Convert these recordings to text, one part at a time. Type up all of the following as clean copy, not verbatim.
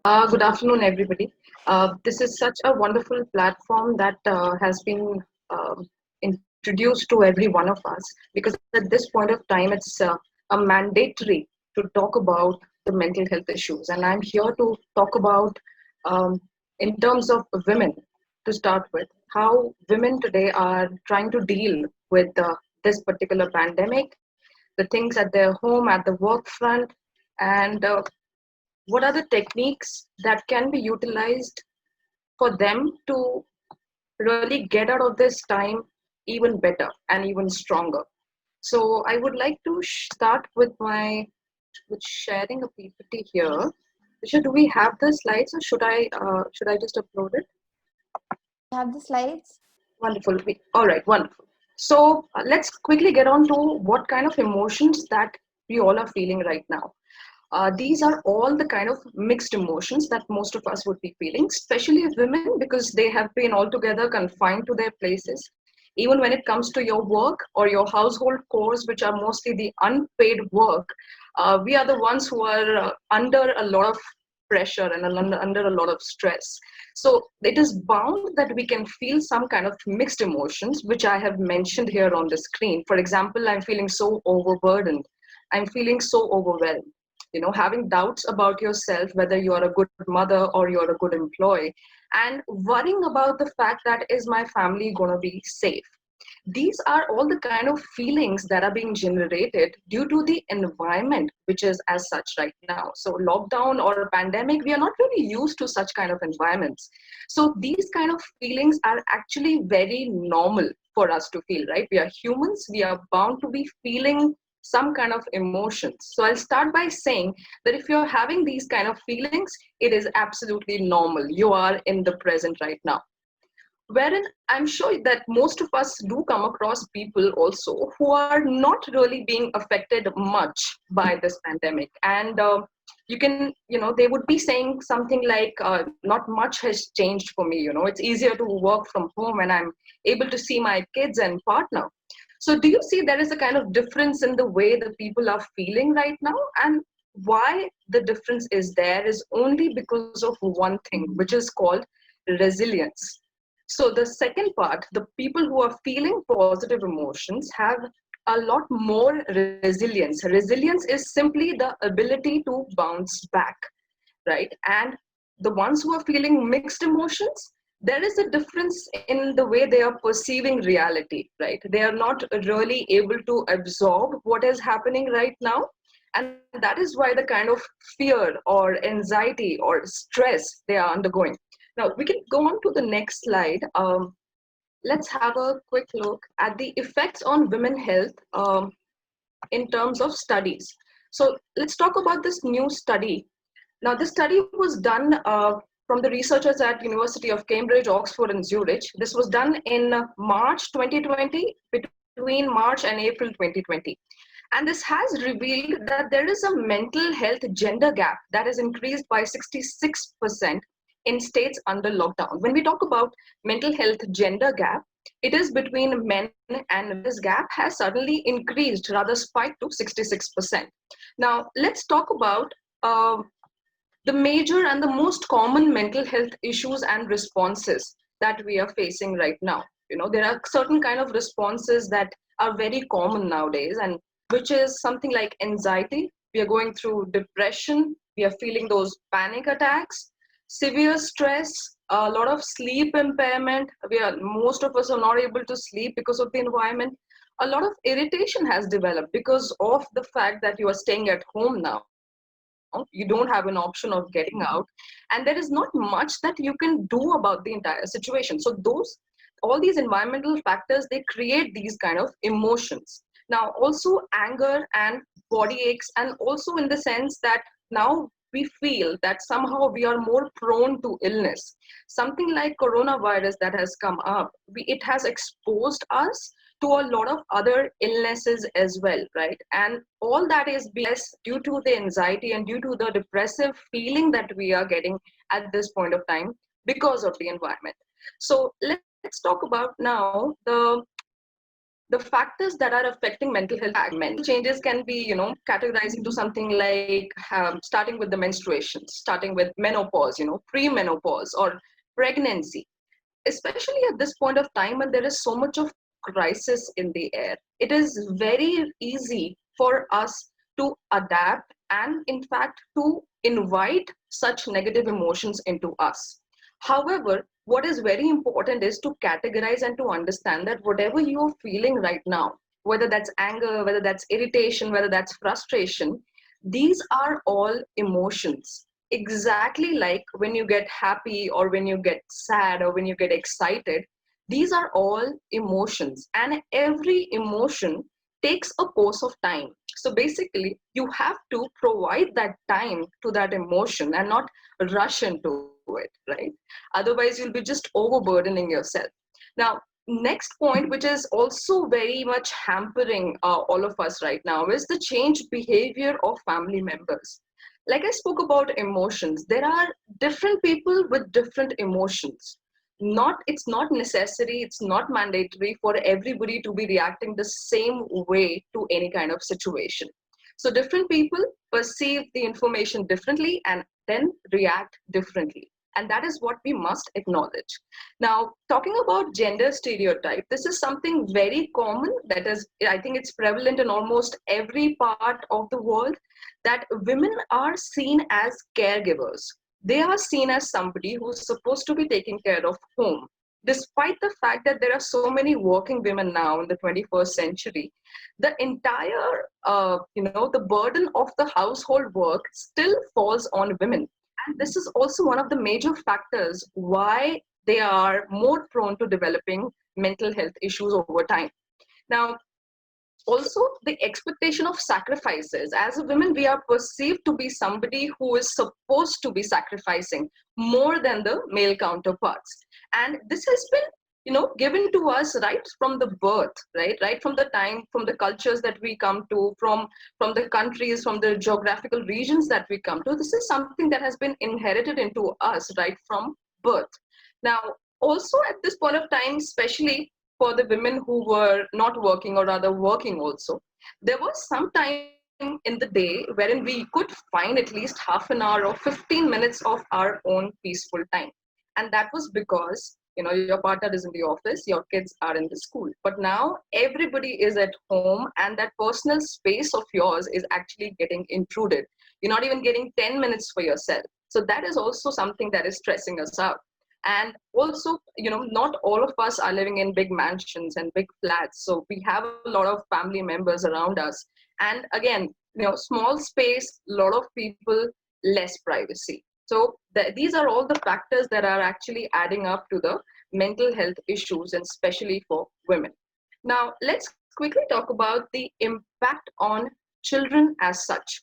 Good afternoon, everybody. This is such a wonderful platform that has been introduced to every one of us because at this point of time, it's a mandatory to talk about the mental health issues. And I'm here to talk about, um, in terms of women, to start with, how women today are trying to deal with this particular pandemic, the things at their home, at the work front, and what are the techniques that can be utilized for them to really get out of this time even better and even stronger. So I would like to start with with sharing a PPT here. Risha, do we have the slides, or should I just upload it? We have the slides. Wonderful. All right, wonderful. So let's quickly get on to what kind of emotions that we all are feeling right now. These are all the kind of mixed emotions that most of us would be feeling, especially women, because they have been altogether confined to their places. Even when it comes to your work or your household chores, which are mostly the unpaid work, we are the ones who are under a lot of pressure and under a lot of stress. So it is bound that we can feel some kind of mixed emotions, which I have mentioned here on the screen. For example, I'm feeling so overburdened. I'm feeling so overwhelmed, having doubts about yourself, whether you are a good mother or you're a good employee, and worrying about the fact that is my family going to be safe. These are all the kind of feelings that are being generated due to the environment which is as such right now. So lockdown or pandemic, we are not really used to such kind of environments. So these kind of feelings are actually very normal for us to feel, right? We are humans, we are bound to be feeling some kind of emotions. So I'll start by saying that if you're having these kind of feelings, it is absolutely normal. You are in the present right now. Wherein I'm sure that most of us do come across people also who are not really being affected much by this pandemic. And they would be saying something like, not much has changed for me. It's easier to work from home and I'm able to see my kids and partner. So do you see there is a kind of difference in the way the people are feeling right now? And why the difference is there is only because of one thing, which is called resilience. So the second part, the people who are feeling positive emotions have a lot more resilience. Resilience is simply the ability to bounce back, right? And the ones who are feeling mixed emotions, there is a difference in the way they are perceiving reality, right? They are not really able to absorb what is happening right now. And that is why the kind of fear or anxiety or stress they are undergoing. Now, we can go on to the next slide. Let's have a quick look at the effects on women health in terms of studies. So let's talk about this new study. Now, this study was done from the researchers at University of Cambridge, Oxford, and Zurich. This was done in March 2020, between March and April 2020. And this has revealed that there is a mental health gender gap that has increased by 66% in states under lockdown. When we talk about mental health gender gap, it is between men and women. This gap has suddenly increased, rather spiked to 66%. Now, let's talk about the major and the most common mental health issues and responses that we are facing right now. There are certain kind of responses that are very common nowadays, and which is something like anxiety. We are going through depression. We are feeling those panic attacks, severe stress, a lot of sleep impairment. Most of us are not able to sleep because of the environment. A lot of irritation has developed because of the fact that you are staying at home now. You don't have an option of getting out, and there is not much that you can do about the entire situation. So all these environmental factors, they create these kind of emotions. Now, also anger and body aches, and also in the sense that now we feel that somehow we are more prone to illness. Something like coronavirus that has come up, it has exposed us to a lot of other illnesses as well, right? And all that is due to the anxiety and due to the depressive feeling that we are getting at this point of time because of the environment. So let's talk about now the factors that are affecting mental health. Mental changes can be, categorized into something like starting with the menstruation, starting with menopause, pre-menopause or pregnancy, especially at this point of time when there is so much of crisis in the air. It is very easy for us to adapt and, in fact, to invite such negative emotions into us. However, what is very important is to categorize and to understand that whatever you are feeling right now, whether that's anger, whether that's irritation, whether that's frustration, these are all emotions. Exactly like when you get happy or when you get sad or when you get excited, these are all emotions, and every emotion takes a course of time. So basically, you have to provide that time to that emotion and not rush into it, right? Otherwise, you'll be just overburdening yourself. Now, next point, which is also very much hampering all of us right now, is the changed behavior of family members. Like I spoke about emotions, there are different people with different emotions. Not, it's not necessary, it's not mandatory for everybody to be reacting the same way to any kind of situation. So different people perceive the information differently and then react differently, and that is what we must acknowledge. Now, talking about gender stereotype, this is something very common that is, I think it's prevalent in almost every part of the world, that women are seen as caregivers. They are seen as somebody who's supposed to be taking care of home. Despite the fact that there are so many working women now in the 21st century, the entire, the burden of the household work still falls on women. And this is also one of the major factors why they are more prone to developing mental health issues over time. Now, also the expectation of sacrifices. As a women, we are perceived to be somebody who is supposed to be sacrificing more than the male counterparts. And this has been, given to us right from the birth, right from the time, from the cultures that we come to, from the countries, from the geographical regions that we come to. This is something that has been inherited into us right from birth. Now, also at this point of time, especially for the women who were not working or rather working also, there was some time in the day wherein we could find at least half an hour or 15 minutes of our own peaceful time. And that was because, your partner is in the office, your kids are in the school. But now everybody is at home and that personal space of yours is actually getting intruded. You're not even getting 10 minutes for yourself. So that is also something that is stressing us out. And also, not all of us are living in big mansions and big flats, so we have a lot of family members around us. And again, small space, a lot of people, less privacy. So these are all the factors that are actually adding up to the mental health issues, and especially for women. Now let's quickly talk about the impact on children as such.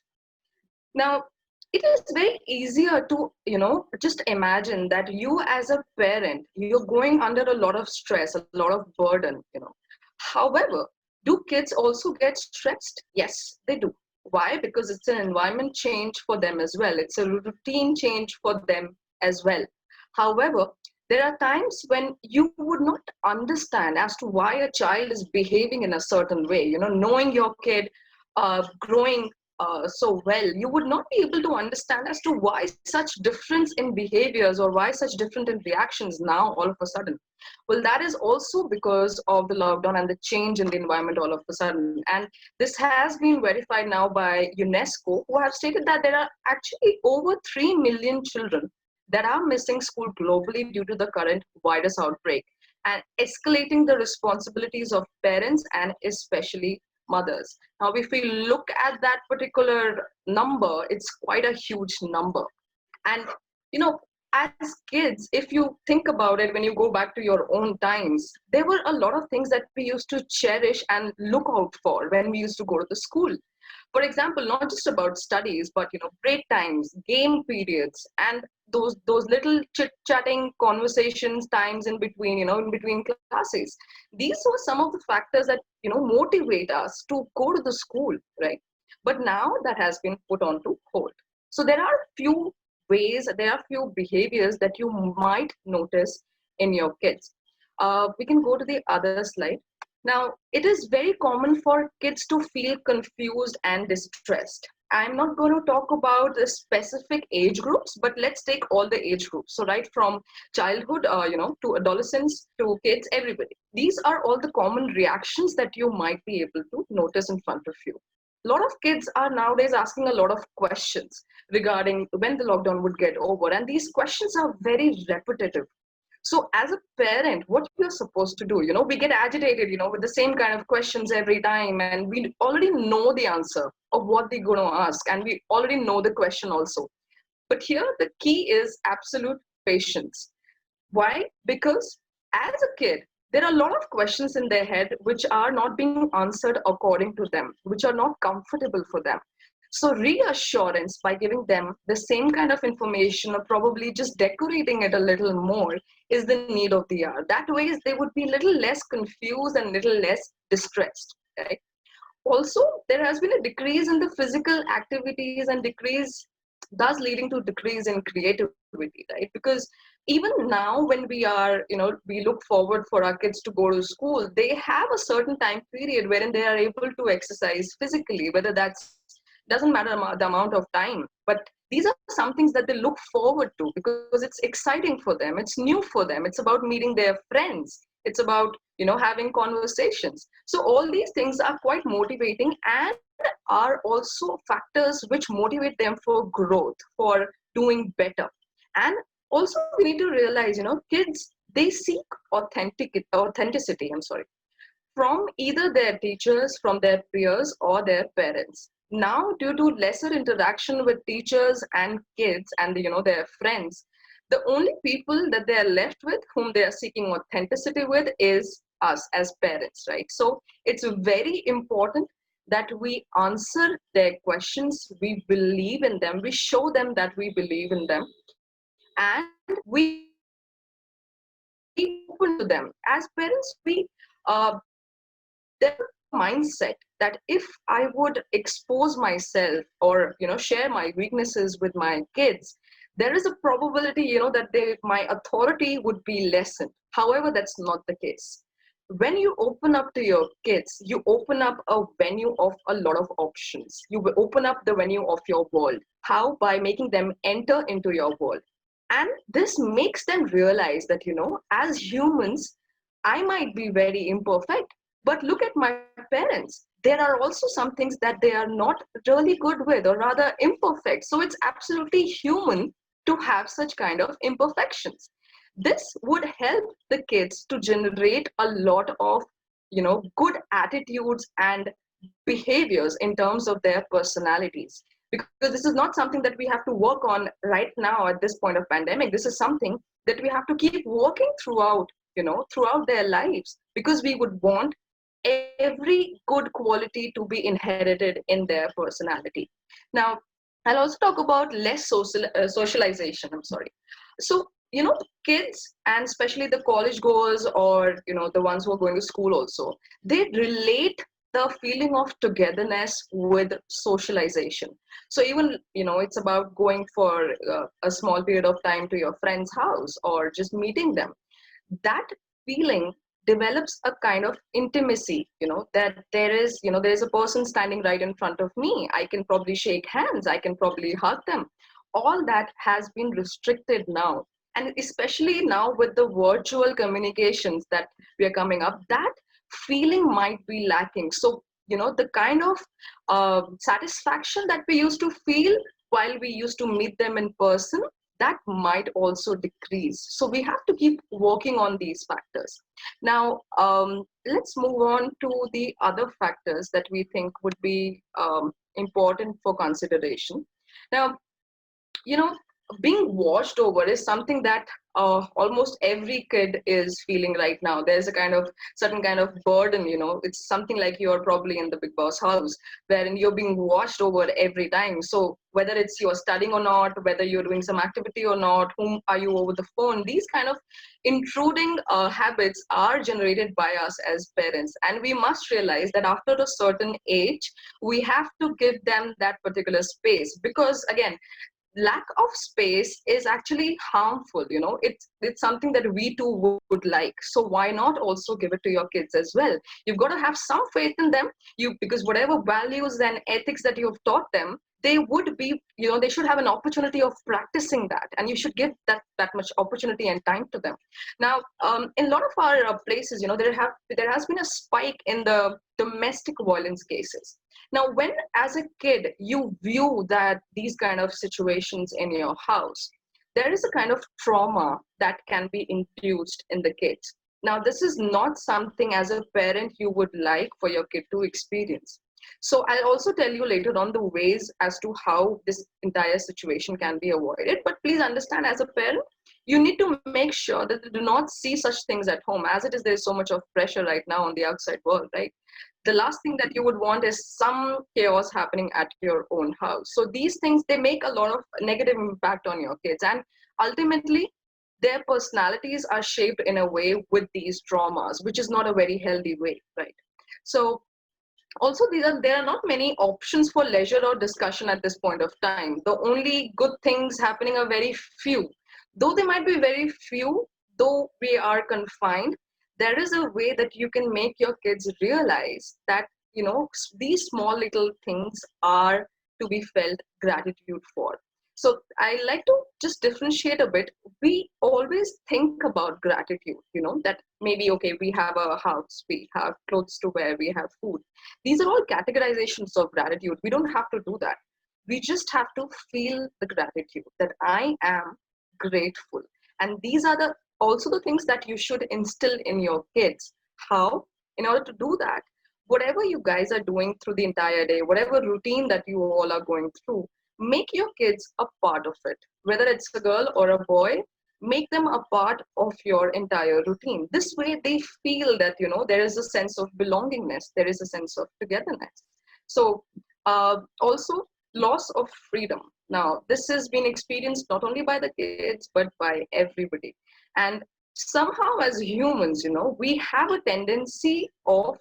Now, it is very easier to, just imagine that you as a parent, you're going under a lot of stress, a lot of burden. However, do kids also get stressed? Yes, they do. Why? Because it's an environment change for them as well. It's a routine change for them as well. However, there are times when you would not understand as to why a child is behaving in a certain way. Knowing your kid growing so well, you would not be able to understand as to why such difference in behaviors or why such different in reactions now all of a sudden. Well, that is also because of the lockdown and the change in the environment all of a sudden. And this has been verified now by UNESCO, who have stated that there are actually over 3 million children that are missing school globally due to the current virus outbreak, and escalating the responsibilities of parents and especially mothers. Now, if we look at that particular number, it's quite a huge number. And, as kids, if you think about it, when you go back to your own times, there were a lot of things that we used to cherish and look out for when we used to go to the school. For example, not just about studies, but break times, game periods, and those little chit chatting conversations times in between, in between classes. These were some of the factors that motivate us to go to the school, right? But now that has been put onto hold. So there are few ways, there are few behaviors that you might notice in your kids. We can go to the other slide. Now, it is very common for kids to feel confused and distressed. I'm not going to talk about the specific age groups, but let's take all the age groups. So, right from childhood, to adolescents, to kids, everybody. These are all the common reactions that you might be able to notice in front of you. A lot of kids are nowadays asking a lot of questions regarding when the lockdown would get over, and these questions are very repetitive. So as a parent, what you're supposed to do, we get agitated, with the same kind of questions every time, and we already know the answer of what they're going to ask, and we already know the question also. But here, the key is absolute patience. Why? Because as a kid, there are a lot of questions in their head which are not being answered according to them, which are not comfortable for them. So, reassurance by giving them the same kind of information or probably just decorating it a little more is the need of the hour. That way, they would be a little less confused and little less distressed. Right? Also, there has been a decrease in the physical activities and decrease, thus leading to decrease in creativity, right? Because even now when we are, we look forward for our kids to go to school, they have a certain time period wherein they are able to exercise physically, whether that's doesn't matter the amount of time, but these are some things that they look forward to because it's exciting for them, it's new for them, it's about meeting their friends, it's about having conversations. So all these things are quite motivating and are also factors which motivate them for growth, for doing better. And also we need to realize, kids, they seek authenticity, I'm sorry, from either their teachers, from their peers, or their parents. Now, due to lesser interaction with teachers and kids and their friends, the only people that they are left with, whom they are seeking authenticity with, is us as parents, right? So it's very important that we answer their questions, we believe in them, we show them that we believe in them, and we open to them. As parents, there is a mindset that if I would expose myself or share my weaknesses with my kids, there is a probability that my authority would be lessened. However, that's not the case. When you open up to your kids, you open up a venue of a lot of options. You will open up the venue of your world. How? By making them enter into your world. And this makes them realize that, as humans, I might be very imperfect, but look at my parents. There are also some things that they are not really good with, or rather imperfect. So it's absolutely human to have such kind of imperfections. This would help the kids to generate a lot of, good attitudes and behaviors in terms of their personalities. Because this is not something that we have to work on right now at this point of pandemic. This is something that we have to keep working throughout, throughout their lives, because we would want every good quality to be inherited in their personality. Now, I'll also talk about less socialization. I'm sorry. So, kids, and especially the college goers, or the ones who are going to school also, they relate the feeling of togetherness with socialization. So even it's about going for a small period of time to your friend's house or just meeting them. That feeling develops a kind of intimacy, that there is a person standing right in front of me. I can probably shake hands, I can probably hug them. All that has been restricted now, and especially now with the virtual communications that we are coming up, that feeling might be lacking. So the kind of satisfaction that we used to feel while we used to meet them in person, that might also decrease. So we have to keep working on these factors. Now, let's move on to the other factors that we think would be important for consideration. Now, you know, being watched over is something that almost every kid is feeling right now. There's a kind of certain kind of burden, it's something like you're probably in the big boss house, wherein you're being watched over every time. So whether it's you're studying or not, whether you're doing some activity or not, whom are you over the phone, these kind of intruding habits are generated by us as parents. And we must realize that after a certain age, we have to give them that particular space, because again, lack of space is actually harmful. It's something that we too would like. So why not also give it to your kids as well? You've got to have some faith in them, because whatever values and ethics that you've taught them, they would be, they should have an opportunity of practicing that, and you should give that much opportunity and time to them. Now, in a lot of our places, there has been a spike in the domestic violence cases. Now, when as a kid you view that these kind of situations in your house, there is a kind of trauma that can be induced in the kids. Now, this is not something as a parent you would like for your kid to experience. So I'll also tell you later on the ways as to how this entire situation can be avoided. But please understand, as a parent, you need to make sure that they do not see such things at home. As it is, there's so much of pressure right now on the outside world, right? The last thing that you would want is some chaos happening at your own house. So these things, they make a lot of negative impact on your kids, and ultimately their personalities are shaped in a way with these traumas, which is not a very healthy way, right? So also, there are not many options for leisure or discussion at this point of time. The only good things happening are very few. Though they might be very few, though we are confined, there is a way that you can make your kids realize that, these small little things are to be felt gratitude for. So I like to just differentiate a bit. We always think about gratitude, that maybe, okay, we have a house, we have clothes to wear, we have food. These are all categorizations of gratitude. We don't have to do that. We just have to feel the gratitude that I am grateful. And these are also the things that you should instill in your kids. How? In order to do that, whatever you guys are doing through the entire day, whatever routine that you all are going through, make your kids a part of it. Whether it's a girl or a boy, make them a part of your entire routine. This way they feel that, there is a sense of belongingness, there is a sense of togetherness. So also, loss of freedom. Now, this has been experienced not only by the kids, but by everybody. And somehow as humans, we have a tendency of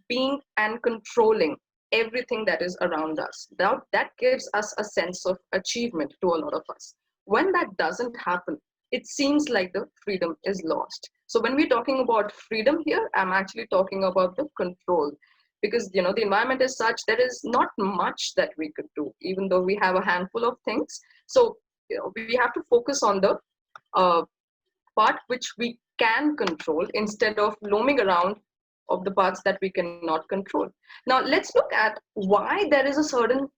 being and controlling everything that is around us. That gives us a sense of achievement to a lot of us. When that doesn't happen, it seems like the freedom is lost. So when we're talking about freedom here, I'm actually talking about the control, because the environment is such, there is not much that we could do, even though we have a handful of things. So we have to focus on the uh, part which we can control, instead of roaming around of the parts that we cannot control. Now let's look at why there is a certain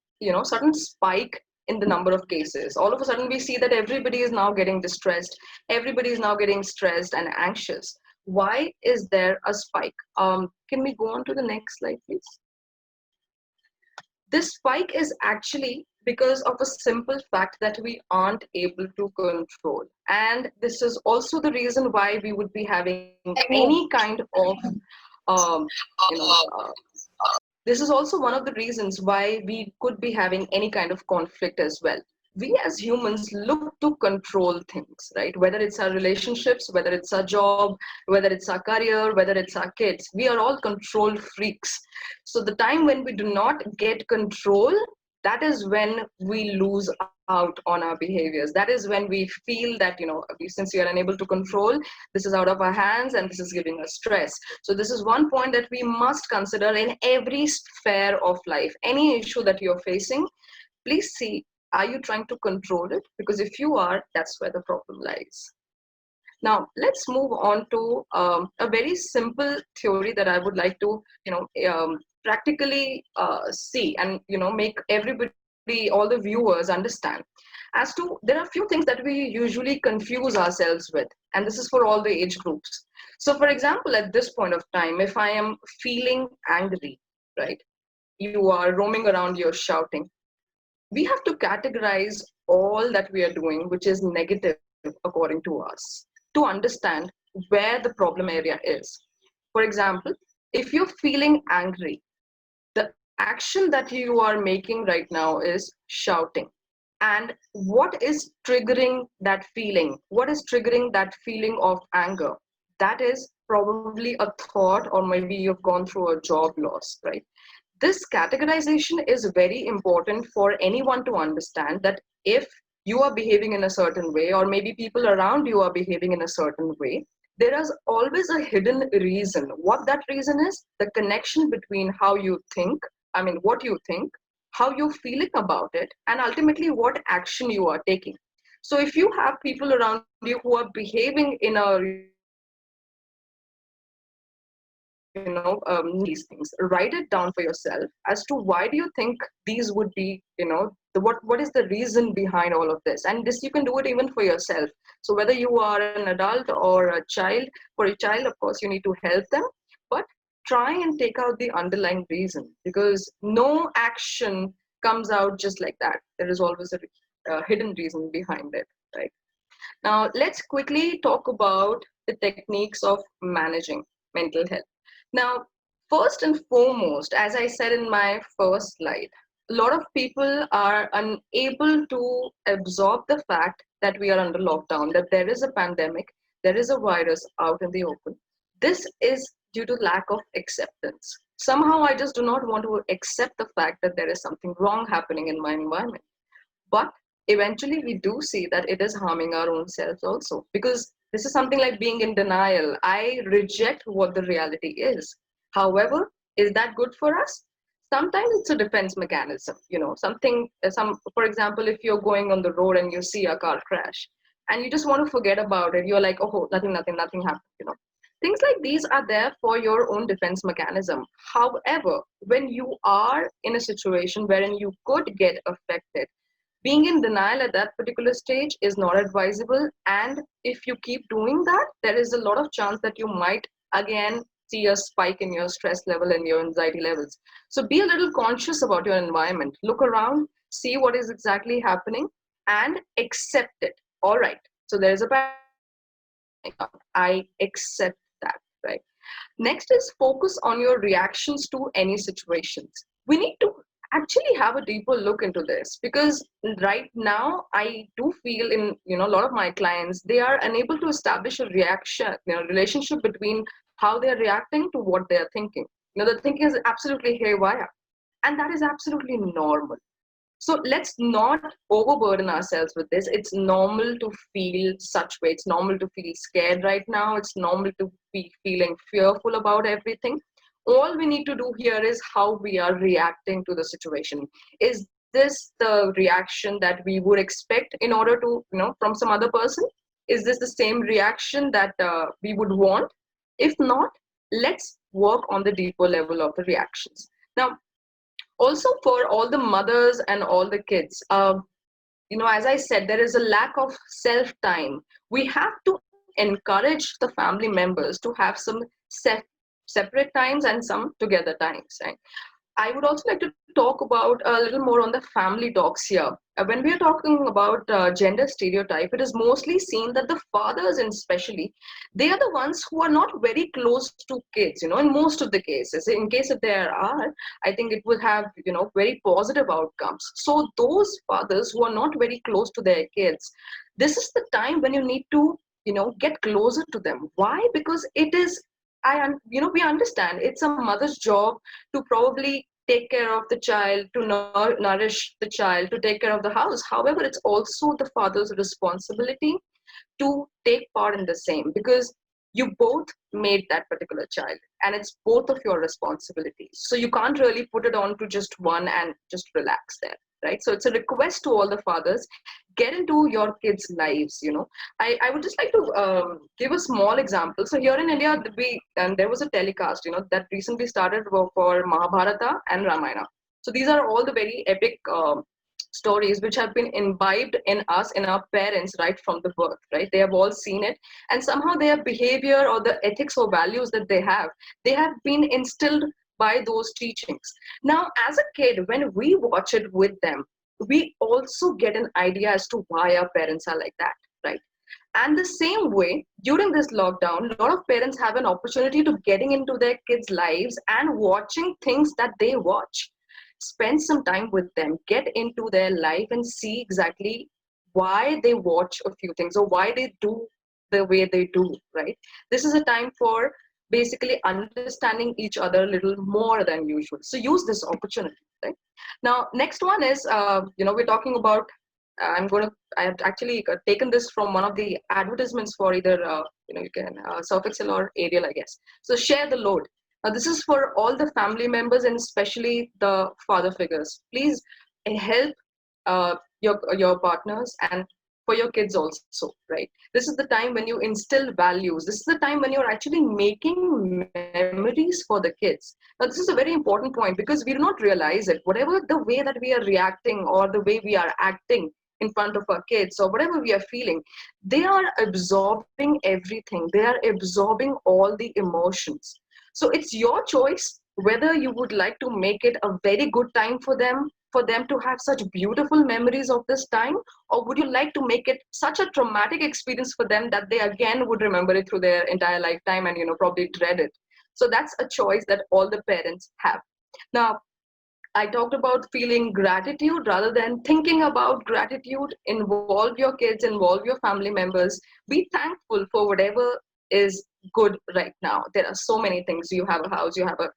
spike in the number of cases. All of a sudden we see that everybody is now getting distressed, everybody is now getting stressed and anxious. Why is there a spike? Can we go on to the next slide, please? This spike is actually because of a simple fact that we aren't able to control. And this is also the reason why we would be having any kind of, um, you know, uh, this is also one of the reasons why we could be having any kind of conflict as well. We as humans look to control things, right? Whether it's our relationships, whether it's our job, whether it's our career, whether it's our kids, we are all control freaks. So the time when we do not get control, that is when we lose out on our behaviors. That is when we feel that, since we are unable to control, this is out of our hands and this is giving us stress. So this is one point that we must consider in every sphere of life. Any issue that you're facing, please see, are you trying to control it? Because if you are, that's where the problem lies. Now, let's move on to a very simple theory that I would like to, practically see and, make everybody, all the viewers understand. As to, there are few things that we usually confuse ourselves with, and this is for all the age groups. So, for example, at this point of time, if I am feeling angry, right, you are roaming around, you're shouting, we have to categorize all that we are doing, which is negative according to us, to understand where the problem area is. For example, if you're feeling angry, the action that you are making right now is shouting. And what is triggering that feeling? What is triggering that feeling of anger? That is probably a thought, or maybe you've gone through a job loss, right? This categorization is very important for anyone to understand, that if you are behaving in a certain way, or maybe people around you are behaving in a certain way, there is always a hidden reason. What that reason is, the connection between how you think, I mean, what you think, how you're feeling about it, and ultimately what action you are taking. So if you have people around you who are behaving in a, these things, write it down for yourself as to why do you think these would be, what is the reason behind all of this. And this, you can do it even for yourself. So whether you are an adult or a child, for a child, of course, you need to help them, but try and take out the underlying reason, because no action comes out just like that. There is always a hidden reason behind it, right? Now, let's quickly talk about the techniques of managing mental health. Now, first and foremost, as I said in my first slide, a lot of people are unable to absorb the fact that we are under lockdown, that there is a pandemic, there is a virus out in the open. This is due to lack of acceptance. Somehow, I just do not want to accept the fact that there is something wrong happening in my environment. But eventually we do see that it is harming our own selves also, because this is something like being in denial. I reject what the reality is. However, is that good for us? Sometimes it's a defense mechanism, something, for example, if you're going on the road and you see a car crash and you just want to forget about it, you're like, oh, nothing happened. Things like these are there for your own defense mechanism. However, when you are in a situation wherein you could get affected, being in denial at that particular stage is not advisable. And if you keep doing that, there is a lot of chance that you might again see a spike in your stress level and your anxiety levels. So be a little conscious about your environment. Look around, see what is exactly happening, and accept it. All right. So there is a pandemic. I accept that, right? Next is focus on your reactions to any situations. We need to actually have a deeper look into this, because right now I do feel in a lot of my clients, they are unable to establish a relationship between how they're reacting to what they're thinking. The thinking is absolutely haywire, and that is absolutely normal. So let's not overburden ourselves with this. It's normal to feel such way. It's normal to feel scared right now. It's normal to be feeling fearful about everything. All we need to do here is how we are reacting to the situation. Is this the reaction that we would expect in order to, from some other person? Is this the same reaction that we would want? If not, let's work on the deeper level of the reactions. Now, also for all the mothers and all the kids, as I said, there is a lack of self time. We have to encourage the family members to have some separate times and some together times, right? I would also like to talk about a little more on the family talks here. When we are talking about gender stereotype, it is mostly seen that the fathers, and especially, they are the ones who are not very close to kids. In most of the cases, in case if there are, I think it will have very positive outcomes. So those fathers who are not very close to their kids, this is the time when you need to get closer to them. Why? Because it is, we understand it's a mother's job to probably take care of the child, to nourish the child, to take care of the house. However, it's also the father's responsibility to take part in the same, because you both made that particular child and it's both of your responsibilities. So you can't really put it on to just one and just relax there, right? So it's a request to all the fathers, get into your kids lives. I would just like to give a small example. So here in India, there was a telecast that recently started for Mahabharata and Ramayana. So these are all the very epic stories which have been imbibed in us, in our parents, right from the birth, right? They have all seen it, and somehow their behavior or the ethics or values that they have been instilled by those teachings. Now, as a kid, when we watch it with them, we also get an idea as to why our parents are like that, right? And the same way, during this lockdown, a lot of parents have an opportunity to getting into their kids' lives and watching things that they watch. Spend some time with them, get into their life and see exactly why they watch a few things or why they do the way they do, right? This is a time for basically understanding each other a little more than usual. So use this opportunity, right? Now, next one is, we're talking about I have actually taken this from one of the advertisements for either, you can Surf Excel or Ariel, I guess. So share the load. Now, this is for all the family members and especially the father figures. Please help your partners and for your kids also, right? This is the time when you instill values. This is the time when you're actually making memories for the kids. Now, this is a very important point because we do not realize it. Whatever the way that we are reacting or the way we are acting in front of our kids or whatever we are feeling, they are absorbing everything. They are absorbing all the emotions. So it's your choice whether you would like to make it a very good time for them to have such beautiful memories of this time, or would you like to make it such a traumatic experience for them that they again would remember it through their entire lifetime and probably dread it. So that's a choice that all the parents have. Now, I talked about feeling gratitude rather than thinking about gratitude. Involve your kids, involve your family members. Be thankful for whatever is good right now. There are so many things. You have a house, you have a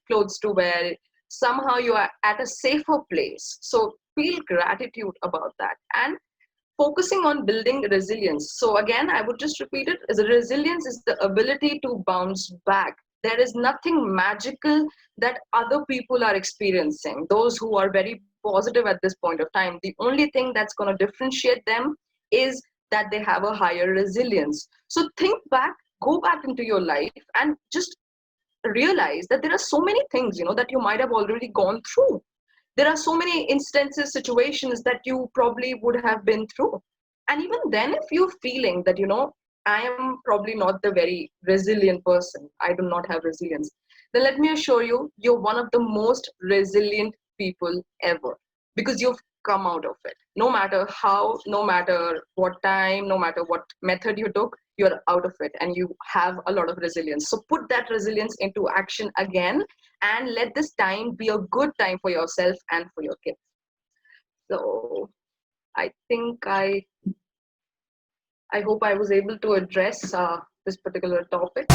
clothes to wear. Somehow you are at a safer place. So feel gratitude about that. And focusing on building resilience. So again, I would just repeat it, as resilience is the ability to bounce back. There is nothing magical that other people are experiencing. Those who are very positive at this point of time, the only thing that's going to differentiate them is that they have a higher resilience. So think back, go back into your life and just realize that there are so many things, that you might have already gone through. There are so many instances, situations that you probably would have been through. And even then, if you're feeling that, I am probably not the very resilient person, I do not have resilience, then let me assure you, you're one of the most resilient people ever, because you've come out of it. No matter how, no matter what time, no matter what method you took, you're out of it and you have a lot of resilience. So put that resilience into action again and let this time be a good time for yourself and for your kids. So I think I hope I was able to address this particular topic.